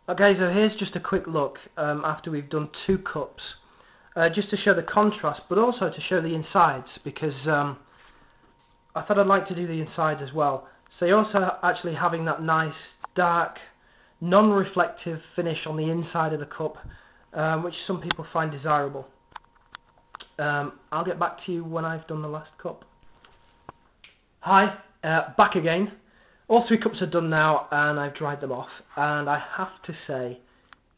Okay, so here's just a quick look after we've done 2 cups, just to show the contrast, but also to show the insides, because I thought I'd like to do the insides as well. So you're also actually having that nice, dark, non-reflective finish on the inside of the cup, which some people find desirable. I'll get back to you when I've done the last cup. Hi, back again. All 3 cups are done now and I've dried them off, and I have to say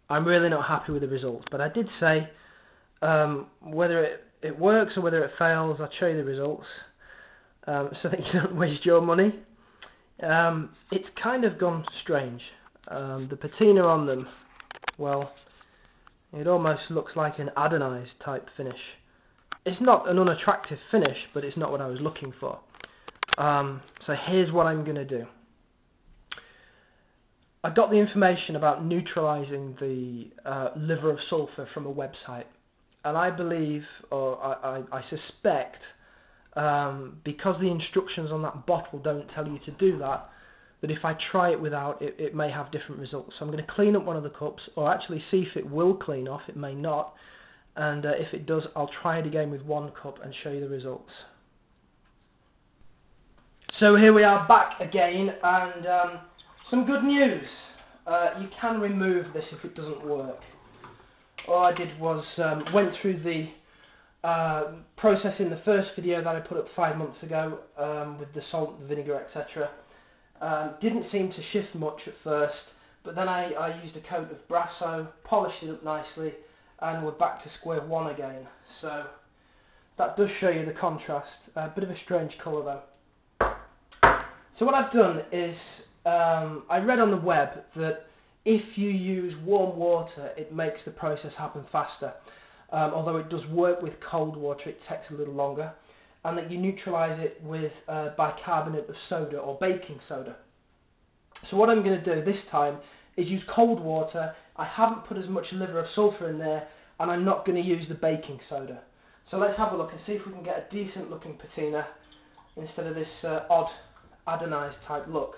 I'm really not happy with the result, but I did say whether it works or whether it fails, I'll show you the results so that you don't waste your money. It's kind of gone strange. The patina on them, well, it almost looks like an anodized type finish. It's not an unattractive finish, but it's not what I was looking for. So here's what I'm going to do. I got the information about neutralizing the liver of sulphur from a website, and I believe, or I suspect, because the instructions on that bottle don't tell you to do that, that if I try it without, it may have different results. So I'm going to clean up one of the cups, or actually see if it will clean off. It may not, and if it does, I'll try it again with 1 cup and show you the results. So here we are back again, and some good news. You can remove this if it doesn't work. All I did was went through the process in the first video that I put up 5 months ago with the salt, the vinegar, etc. Didn't seem to shift much at first, but then I used a coat of Brasso, polished it up nicely, and we're back to square one again. So that does show you the contrast. A bit of a strange colour though. So what I've done is, I read on the web that if you use warm water it makes the process happen faster, although it does work with cold water, it takes a little longer, and that you neutralise it with bicarbonate of soda or baking soda. So what I'm going to do this time is use cold water. I haven't put as much liver of sulphur in there, and I'm not going to use the baking soda. So let's have a look and see if we can get a decent looking patina instead of this odd anodized type look,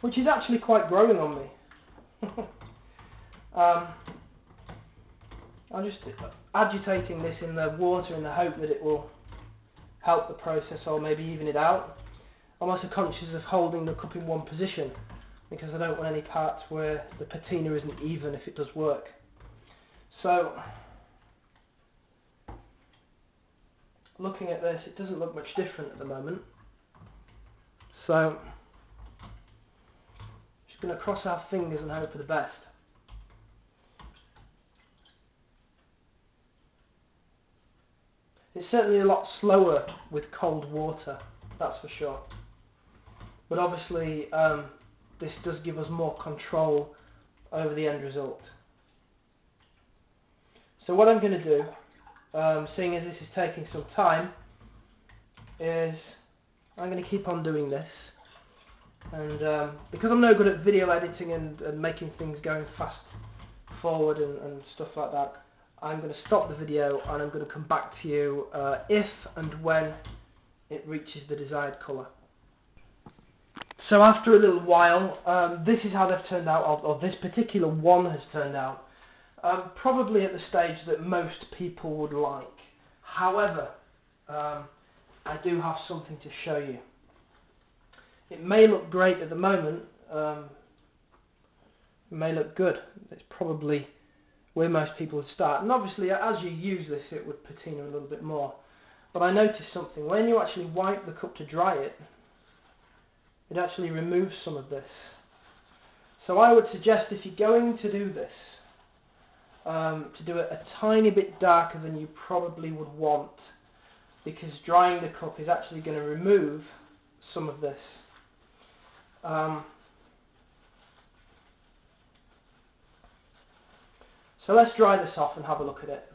which is actually quite growing on me. I'm just agitating this in the water in the hope that it will help the process or maybe even it out. I'm also conscious of holding the cup in one position because I don't want any parts where the patina isn't even if it does work. So looking at this, it doesn't look much different at the moment. So just going to cross our fingers and hope for the best. It's certainly a lot slower with cold water, that's for sure. But obviously this does give us more control over the end result. So what I'm going to do, seeing as this is taking some time, is I'm going to keep on doing this. And because I'm no good at video editing and making things going fast forward and stuff like that, I'm going to stop the video and I'm going to come back to you if and when it reaches the desired colour. So after a little while, this is how they've turned out, or this particular one has turned out. Probably at the stage that most people would like. However, I do have something to show you. It may look great at the moment, it may look good. It's probably where most people would start, and obviously as you use this it would patina a little bit more. But I noticed something. When you actually wipe the cup to dry it, it actually removes some of this. So I would suggest, if you're going to do this, to do it a tiny bit darker than you probably would want, because drying the cup is actually going to remove some of this. So let's dry this off and have a look at it.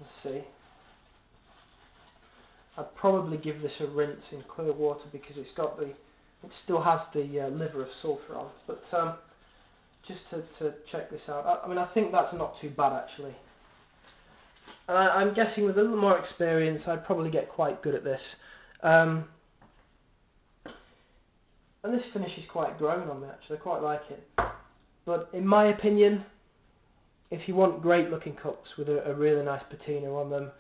Let's see. I'd probably give this a rinse in clear water because it still has the liver of sulphur on. But just to check this out, I mean, I think that's not too bad actually. And I'm guessing with a little more experience I'd probably get quite good at this. And this finish is quite growing on me actually, I quite like it. But in my opinion, if you want great looking cups with a really nice patina on them,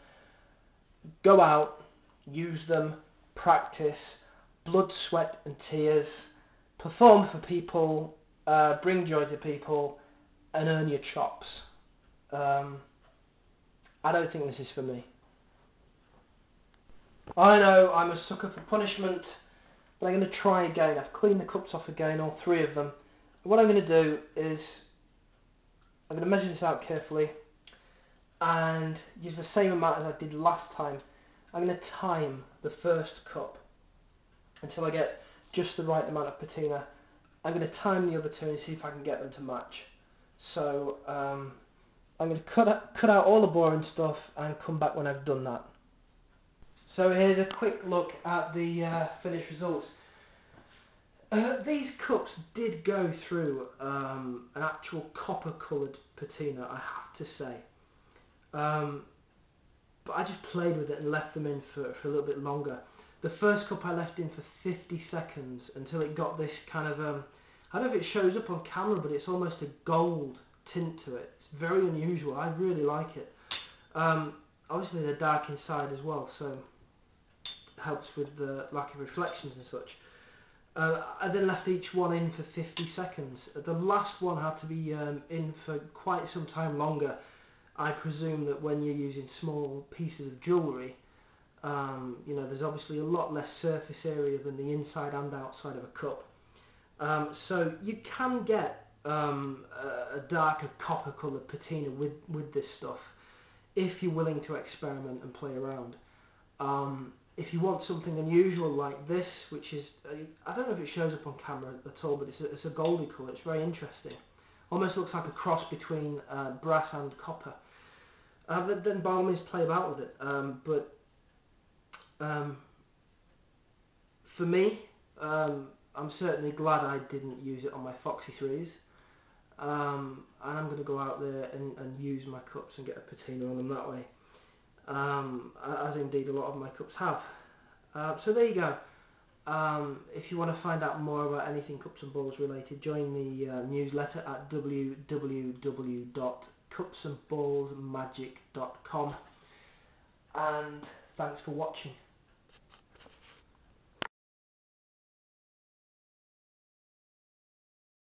go out, use them, practice, blood, sweat and tears, perform for people, bring joy to people, and earn your chops. I don't think this is for me. I know I'm a sucker for punishment, but I'm going to try again. I've cleaned the cups off again, all three of them. What I'm going to do is I'm going to measure this out carefully and use the same amount as I did last time. I'm going to time the first cup until I get just the right amount of patina. I'm going to time the other two and see if I can get them to match. So I'm going to cut out all the boring stuff and come back when I've done that. So here's a quick look at the finished results. These cups did go through an actual copper coloured patina, I have to say. But I just played with it and left them in for a little bit longer. The first cup I left in for 50 seconds until it got this kind of, I don't know if it shows up on camera, but it's almost a gold tint to it. It's very unusual, I really like it. Obviously they're dark inside as well, so it helps with the lack of reflections and such. I then left each one in for 50 seconds. The last one had to be in for quite some time longer. I presume that when you're using small pieces of jewellery, you know, there's obviously a lot less surface area than the inside and outside of a cup. So you can get a darker copper coloured patina with this stuff if you're willing to experiment and play around. If you want something unusual like this, which is, I don't know if it shows up on camera at all, but it's a goldy colour, it's very interesting. Almost looks like a cross between brass and copper. Then by all means play about with it. But for me, I'm certainly glad I didn't use it on my Foxy 3s. And I'm going to go out there and use my cups and get a patina on them that way. As indeed a lot of my cups have. So there you go. If you want to find out more about anything cups and balls related, join the newsletter at www.cupsandballsmagic.com, and thanks for watching.